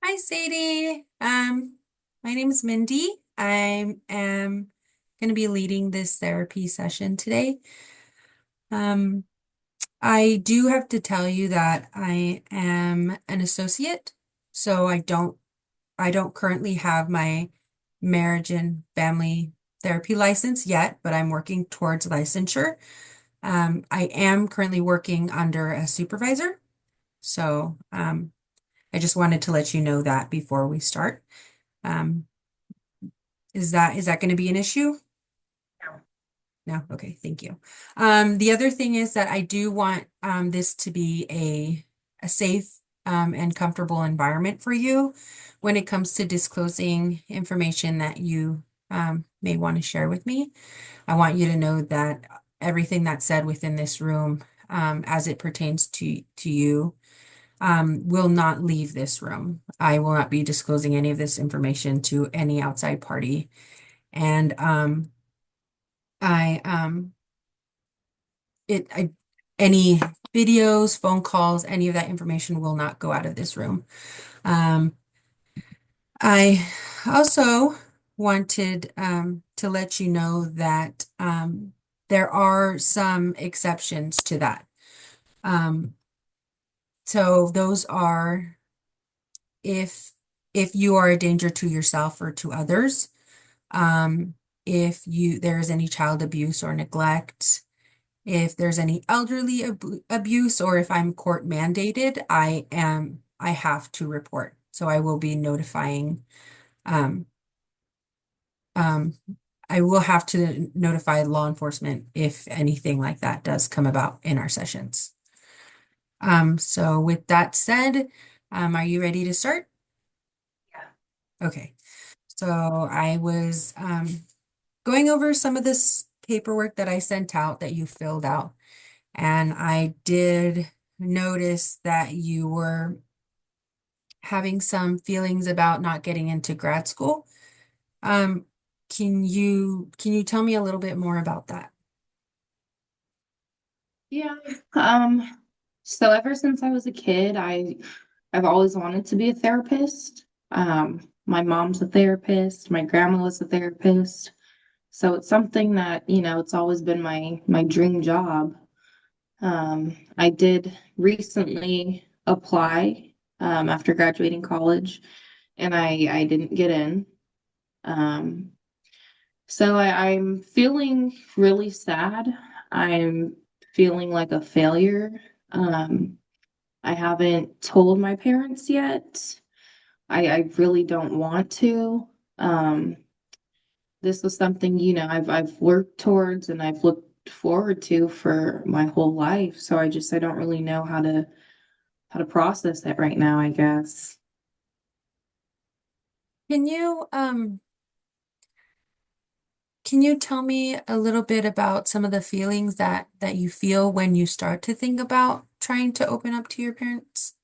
Hi, Sadie. My name is Mindy. I am going to be leading this therapy session today. Um, I do have to tell you that I am an associate, so I don't currently have my marriage and family therapy license yet, but I'm working towards licensure. I am currently working under a supervisor, so I just wanted to let you know that before we start. Um, is that going to be an issue? No? Okay, thank you. The other thing is that I do want this to be a safe and comfortable environment for you when it comes to disclosing information that you may want to share with me. I want you to know that everything that's said within this room, as it pertains to you, will not leave this room. I will not be disclosing any of this information to any outside party. And I it I any videos, phone calls, any of that information will not go out of this room. Um, I also wanted to let you know that there are some exceptions to that. Um, so those are if if you are a danger to yourself or to others, um, if there is any child abuse or neglect, if there's any elderly abuse, or if I'm court mandated, I have to report. So I will be notifying, um, um, I will have to notify law enforcement if anything like that does come about in our sessions. So with that said, are you ready to start? Okay. So I was going over some of this paperwork that I sent out that you filled out. And I did notice that you were having some feelings about not getting into grad school. Um, can you tell me a little bit more about that? Yeah. Um, so ever since I was a kid, I've always wanted to be a therapist. My mom's a therapist, my grandma was a therapist. So it's something that, it's always been my dream job. I did recently apply after graduating college and I didn't get in. Um, I'm feeling really sad. I'm feeling like a failure. Um, I haven't told my parents yet. I really don't want to. Um, this was something, I've worked towards and I've looked forward to for my whole life. So I don't really know how to process that right now, I guess. Can you um can you tell me a little bit about some of the feelings that you feel when you start to think about trying to open up to your parents?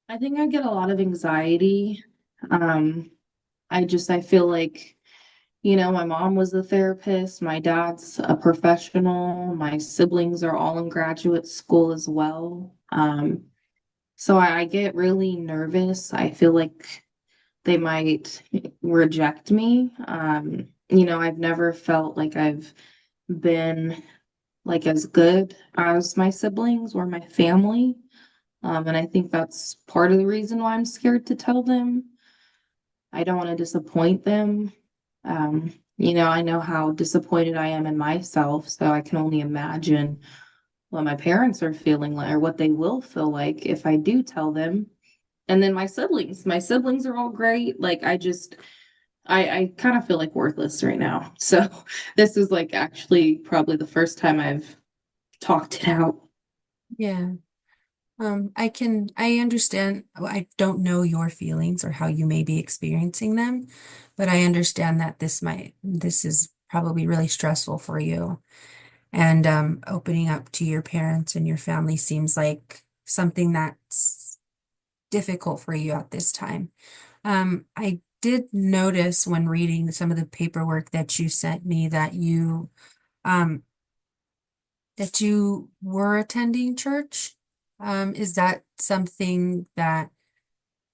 I think I get a lot of anxiety. Um, I feel like my mom was a therapist, my dad's a professional, my siblings are all in graduate school as well. So I get really nervous. I feel like they might reject me. I've never felt like I've been like as good as my siblings or my family. And I think that's part of the reason why I'm scared to tell them. I don't want to disappoint them. I know how disappointed I am in myself, so I can only imagine what my parents are feeling like or what they will feel like if I do tell them. And then my siblings are all great. Like I kind of feel like worthless right now. So this is like actually probably the first time I've talked it out. Yeah. I understand. I don't know your feelings or how you may be experiencing them, but I understand that this is probably really stressful for you. And opening up to your parents and your family seems like something that's difficult for you at this time. I did notice when reading some of the paperwork that you sent me um, that you were attending church. Is that something that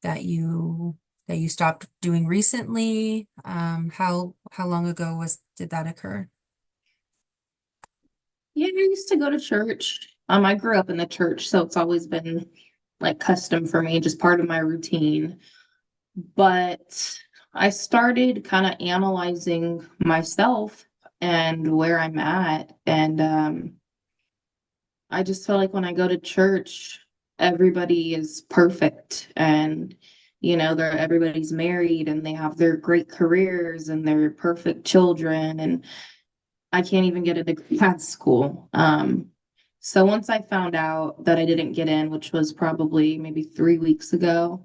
you that you stopped doing recently? How long ago was did that occur? Yeah, I used to go to church. I grew up in the church, so it's always been like custom for me, just part of my routine. But I started kind of analyzing myself and where I'm at. And I just feel like when I go to church, everybody is perfect and everybody's married and they have their great careers and they're perfect children and I can't even get into grad school. So once I found out that I didn't get in, which was probably maybe 3 weeks ago,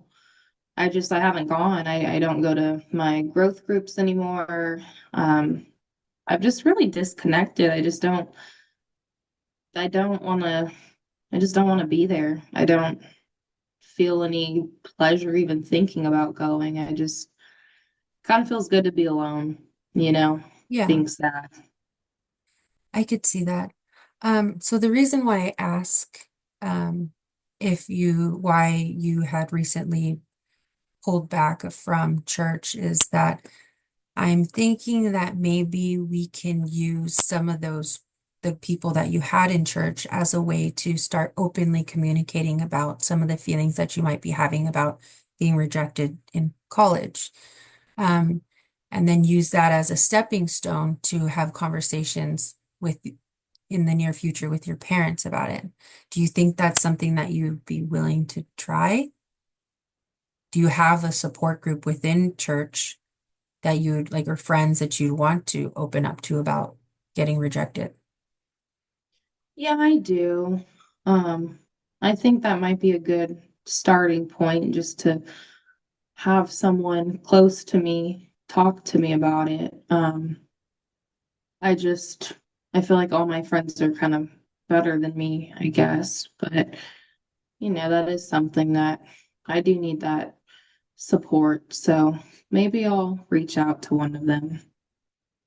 I haven't gone. I don't go to my growth groups anymore. Um, I've just really disconnected. I don't want to, I just don't want to be there. I don't feel any pleasure even thinking about going. I just kind of feels good to be alone, you know, Yeah, being sad. I could see that. So the reason why I ask um, if you why you had recently pulled back from church is that I'm thinking that maybe we can use some of the people that you had in church as a way to start openly communicating about some of the feelings that you might be having about being rejected in college. Um, and then use that as a stepping stone to have conversations with in the near future with your parents about it. Do you think that's something that you'd be willing to try? Do you have a support group within church that you'd like or friends that you'd want to open up to about getting rejected? Yeah, I do. Um, I think that might be a good starting point just to have someone close to me talk to me about it. I just I feel like all my friends are kind of better than me, I guess. But that is something that I do need that support. So maybe I'll reach out to one of them.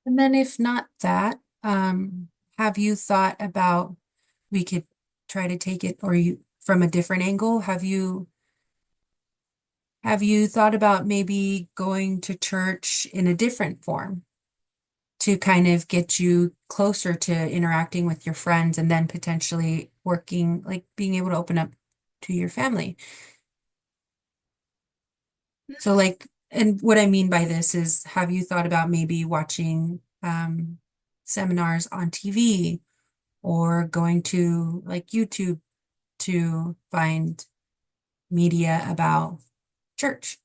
And then if not that, have you thought about we could try to take it or you from a different angle? Have you thought about maybe going to church in a different form to kind of get you closer to interacting with your friends and then potentially working, like being able to open up to your family? So like, and what I mean by this is, have you thought about maybe watching seminars on TV or going to like YouTube to find media about church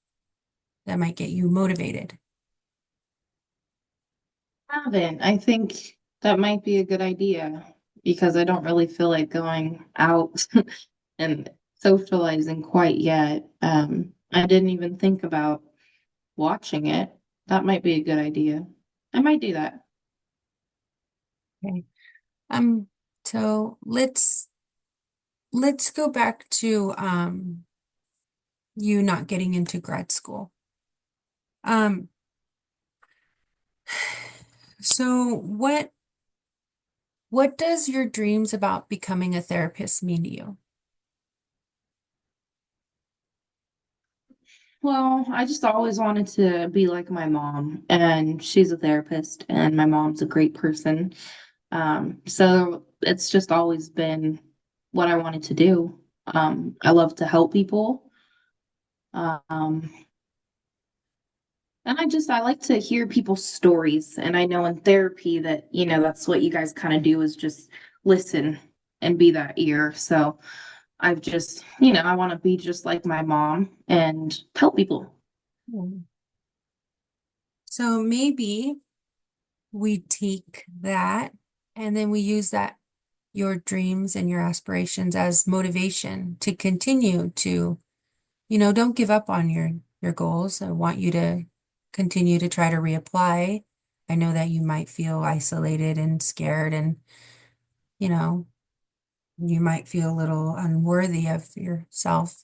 that might get you motivated? Haven't. I think that might be a good idea because I don't really feel like going out and socializing quite yet. I didn't even think about watching it. That might be a good idea. I might do that. Okay. Um, so let's go back to you not getting into grad school. Um, so what does your dreams about becoming a therapist mean to you? Well, I just always wanted to be like my mom, and she's a therapist, and my mom's a great person. So it's just always been what I wanted to do. I love to help people. Um, and I like to hear people's stories. And I know in therapy that, that's what you guys kind of do is just listen and be that ear. So I've just, I want to be just like my mom and help people. Mm. So maybe we take that and then we use that your dreams and your aspirations as motivation to continue to, don't give up on your goals. I want you to continue to try to reapply. I know that you might feel isolated and scared and, you know, you might feel a little unworthy of yourself,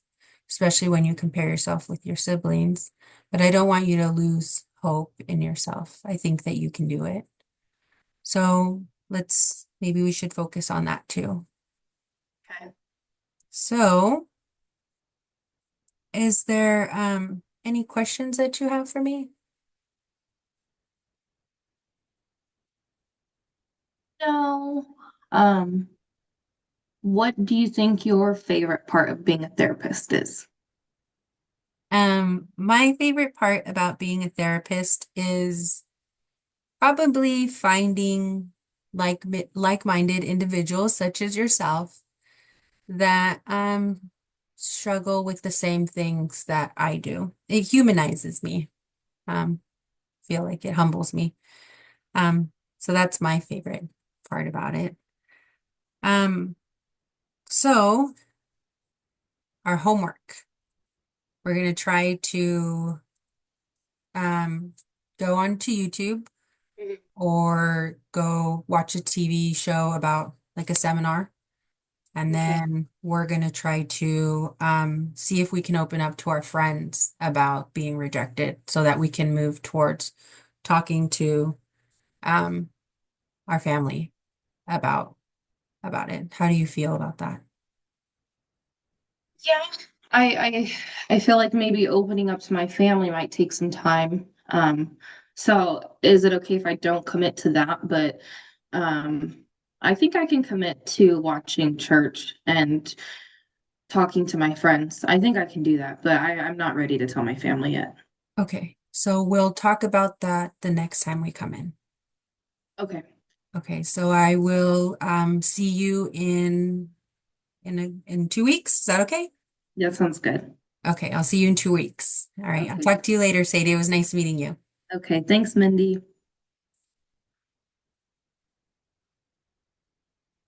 especially when you compare yourself with your siblings. But I don't want you to lose hope in yourself. I think that you can do it. So maybe we should focus on that too. Okay. So, is there any questions that you have for me? No. Um, what do you think your favorite part of being a therapist is? My favorite part about being a therapist is probably finding like-minded individuals such as yourself that struggle with the same things that I do. It humanizes me. Um, feel like it humbles me. Um, so that's my favorite part about it. Um, so our homework, we're gonna try to um go onto YouTube Mhm. or go watch a TV show about like a seminar. And Okay. then we're going to try to see if we can open up to our friends about being rejected so that we can move towards talking to um, our family about about it. How do you feel about that? Yeah. I I feel like maybe opening up to my family might take some time. So is it okay if I don't commit to that? But um, I think I can commit to watching church and talking to my friends. I think I can do that, but I'm not ready to tell my family yet. Okay, so we'll talk about that the next time we come in. Okay, Okay, so I will see you in 2 weeks. Is that okay? that sounds good. Okay, I'll see you in 2 weeks. All right, I'll Okay. talk to you later, Sadie. It was nice meeting you. Okay, thanks, Mindy.